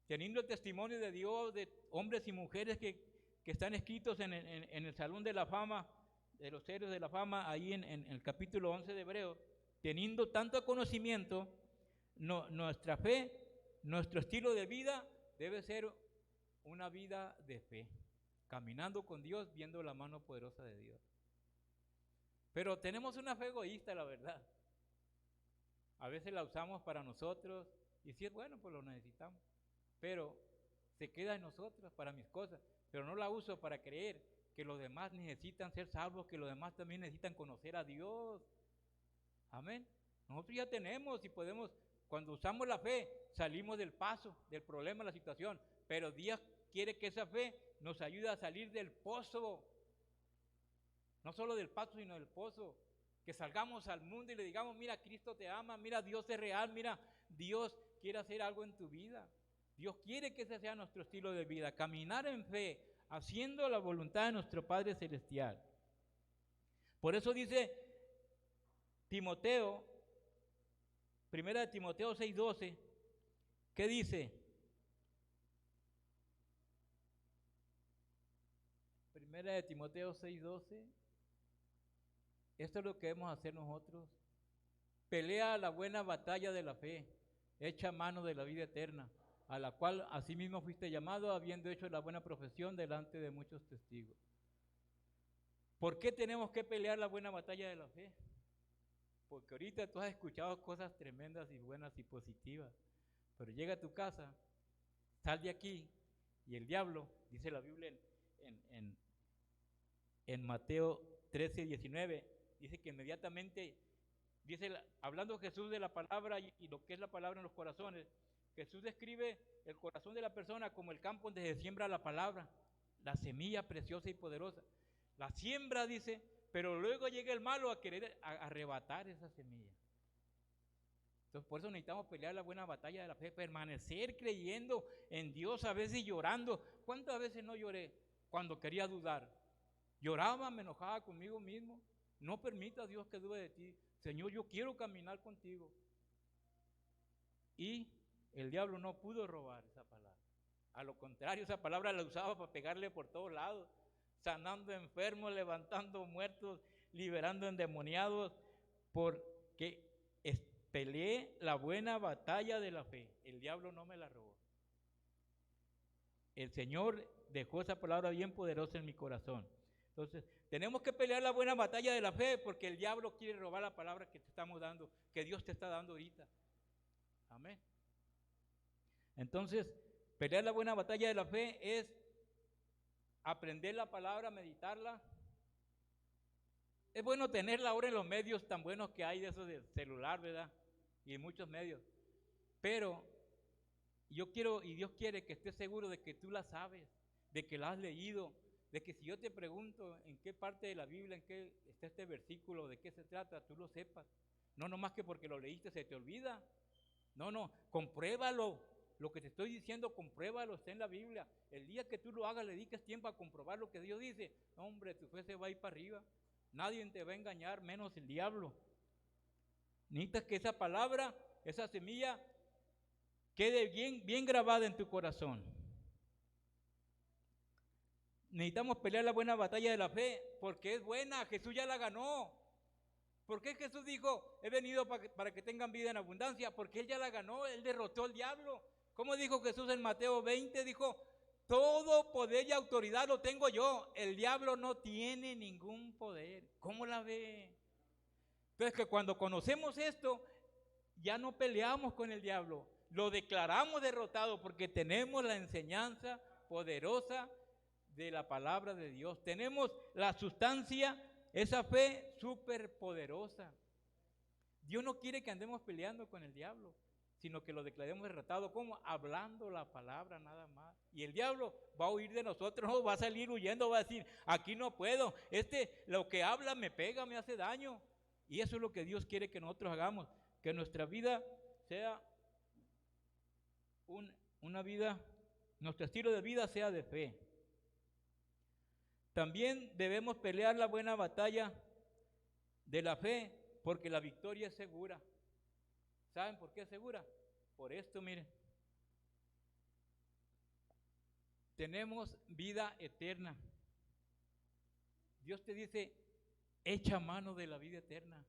S1: teniendo el testimonio de Dios, de hombres y mujeres que están escritos en el Salón de la Fama, de los héroes de la fama, ahí en el capítulo 11 de Hebreos, teniendo tanto conocimiento, nuestra fe, nuestro estilo de vida debe ser una vida de fe, caminando con Dios, viendo la mano poderosa de Dios. Pero tenemos una fe egoísta, la verdad. A veces la usamos para nosotros y si es bueno, pues lo necesitamos. Pero se queda en nosotros para mis cosas, pero no la uso para creer que los demás necesitan ser salvos, que los demás también necesitan conocer a Dios. Amén. Nosotros ya tenemos y podemos, cuando usamos la fe, salimos del paso, del problema, de la situación, pero Dios quiere que esa fe nos ayude a salir del pozo, no solo del paso, sino del pozo, que salgamos al mundo y le digamos, mira, Cristo te ama, mira, Dios es real, mira, Dios quiere hacer algo en tu vida. Dios quiere que ese sea nuestro estilo de vida, caminar en fe, haciendo la voluntad de nuestro Padre Celestial. Por eso dice Timoteo, 1 Timoteo 6:12, ¿qué dice? 1 Timoteo 6:12, esto es lo que debemos hacer nosotros, pelea la buena batalla de la fe, echa mano de la vida eterna, a la cual asimismo fuiste llamado, habiendo hecho la buena profesión delante de muchos testigos. ¿Por qué tenemos que pelear la buena batalla de la fe? Porque ahorita tú has escuchado cosas tremendas y buenas y positivas, pero llega a tu casa, sal de aquí, y el diablo, dice la Biblia en Mateo 13, 19, dice que inmediatamente, dice, hablando Jesús de la palabra y lo que es la palabra en los corazones, Jesús describe el corazón de la persona como el campo donde se siembra la palabra, la semilla preciosa y poderosa. La siembra, dice, pero luego llega el malo a querer arrebatar esa semilla. Entonces, por eso necesitamos pelear la buena batalla de la fe, permanecer creyendo en Dios, a veces llorando. ¿Cuántas veces no lloré cuando quería dudar? Lloraba, me enojaba conmigo mismo. No permita a Dios que dude de ti. Señor, yo quiero caminar contigo. Y el diablo no pudo robar esa palabra. A lo contrario, esa palabra la usaba para pegarle por todos lados, sanando enfermos, levantando muertos, liberando endemoniados, porque peleé la buena batalla de la fe. El diablo no me la robó. El Señor dejó esa palabra bien poderosa en mi corazón. Entonces, tenemos que pelear la buena batalla de la fe, porque el diablo quiere robar la palabra que te estamos dando, que Dios te está dando ahorita. Amén. Entonces, pelear la buena batalla de la fe es aprender la palabra, meditarla. Es bueno tenerla ahora en los medios tan buenos que hay de esos de celular, ¿verdad? Y muchos medios. Pero yo quiero y Dios quiere que estés seguro de que tú la sabes, de que la has leído, de que si yo te pregunto en qué parte de la Biblia, en qué está este versículo, de qué se trata, tú lo sepas. No nomás que porque lo leíste se te olvida. No, compruébalo. Lo que te estoy diciendo, compruébalo, está en la Biblia. El día que tú lo hagas, le dediques tiempo a comprobar lo que Dios dice. Hombre, tu fe se va a ir para arriba. Nadie te va a engañar, menos el diablo. Necesitas que esa palabra, esa semilla, quede bien grabada en tu corazón. Necesitamos pelear la buena batalla de la fe, porque es buena, Jesús ya la ganó. ¿Por qué Jesús dijo, he venido para que tengan vida en abundancia? Porque Él ya la ganó, Él derrotó al diablo. ¿Cómo dijo Jesús en Mateo 20? Dijo, todo poder y autoridad lo tengo yo. El diablo no tiene ningún poder. ¿Cómo la ve? Entonces que cuando conocemos esto, ya no peleamos con el diablo. Lo declaramos derrotado porque tenemos la enseñanza poderosa de la palabra de Dios. Tenemos la sustancia, esa fe súper poderosa. Dios no quiere que andemos peleando con el diablo, sino que lo declaremos derrotado, como hablando la palabra nada más. Y el diablo va a huir de nosotros, no, va a salir huyendo, va a decir, aquí no puedo, lo que habla me pega, me hace daño. Y eso es lo que Dios quiere que nosotros hagamos, que nuestra vida sea una vida, nuestro estilo de vida sea de fe. También debemos pelear la buena batalla de la fe, porque la victoria es segura. ¿Saben por qué es segura? Por esto, miren. Tenemos vida eterna. Dios te dice, echa mano de la vida eterna.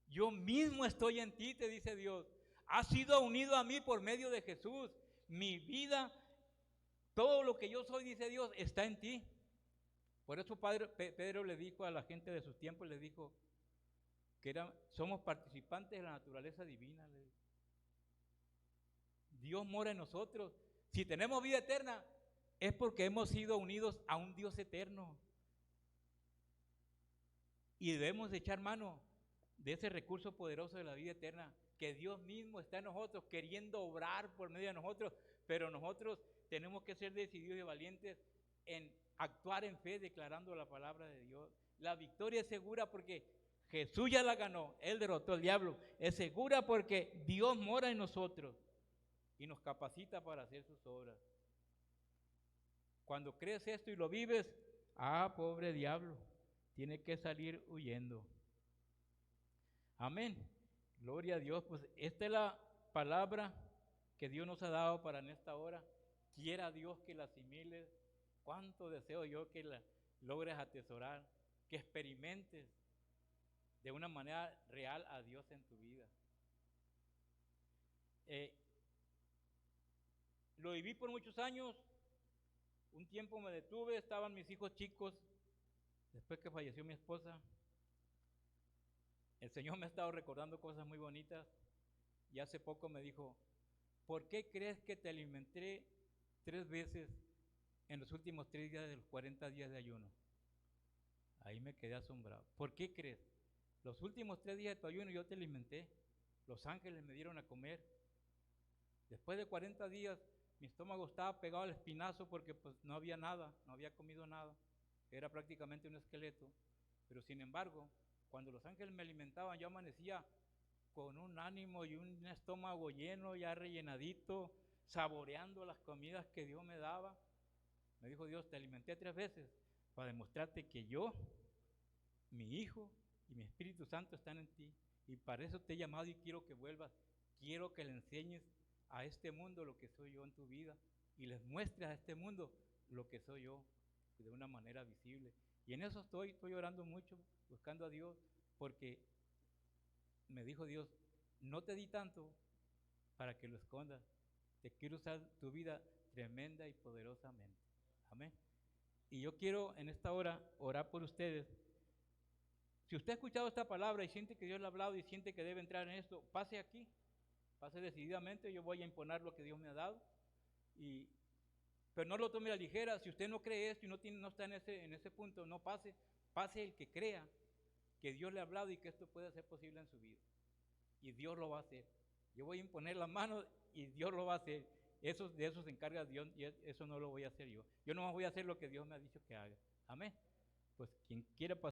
S1: Yo mismo estoy en ti, te dice Dios. Has sido unido a mí por medio de Jesús. Mi vida, todo lo que yo soy, dice Dios, está en ti. Por eso Pedro le dijo a la gente de sus tiempos, le dijo que somos participantes de la naturaleza divina. Dios mora en nosotros. Si tenemos vida eterna, es porque hemos sido unidos a un Dios eterno. Y debemos de echar mano de ese recurso poderoso de la vida eterna, que Dios mismo está en nosotros, queriendo obrar por medio de nosotros, pero nosotros tenemos que ser decididos y valientes en actuar en fe, declarando la palabra de Dios. La victoria es segura porque Jesús ya la ganó, Él derrotó al diablo. Es segura porque Dios mora en nosotros y nos capacita para hacer sus obras. Cuando crees esto y lo vives, pobre diablo, tiene que salir huyendo. Amén. Gloria a Dios. Pues esta es la palabra que Dios nos ha dado para en esta hora. Quiera Dios que la asimiles. Cuánto deseo yo que la logres atesorar, que experimentes de una manera real a Dios en tu vida. Lo viví por muchos años, un tiempo me detuve, estaban mis hijos chicos, después que falleció mi esposa. El Señor me ha estado recordando cosas muy bonitas y hace poco me dijo, ¿por qué crees que te alimenté 3 veces en los últimos 3 días de los 40 días de ayuno? Ahí me quedé asombrado. ¿Por qué crees? Los últimos 3 días de tu ayuno yo te alimenté, los ángeles me dieron a comer. Después de 40 días mi estómago estaba pegado al espinazo porque pues no había nada, no había comido nada, era prácticamente un esqueleto. Pero sin embargo, cuando los ángeles me alimentaban, yo amanecía con un ánimo y un estómago lleno, ya rellenadito, saboreando las comidas que Dios me daba. Me dijo Dios, te alimenté 3 veces para demostrarte que yo, mi Hijo y mi Espíritu Santo están en ti. Y para eso te he llamado y quiero que vuelvas. Quiero que le enseñes a este mundo lo que soy yo en tu vida y les muestres a este mundo lo que soy yo de una manera visible. Y en eso estoy orando mucho, buscando a Dios, porque me dijo Dios, no te di tanto para que lo escondas, te quiero usar tu vida tremenda y poderosamente. Amén. Y yo quiero en esta hora orar por ustedes. Si usted ha escuchado esta palabra y siente que Dios le ha hablado y siente que debe entrar en esto, pase aquí, pase decididamente, yo voy a imponer lo que Dios me ha dado. Pero no lo tome a la ligera. Si usted no cree esto y no está en ese punto, no pase. Pase el que crea que Dios le ha hablado y que esto puede ser posible en su vida. Y Dios lo va a hacer. Yo voy a imponer las manos y Dios lo va a hacer. De eso se encarga Dios y eso no lo voy a hacer yo. Yo no voy a hacer lo que Dios me ha dicho que haga. Amén. Pues quien quiera pasar.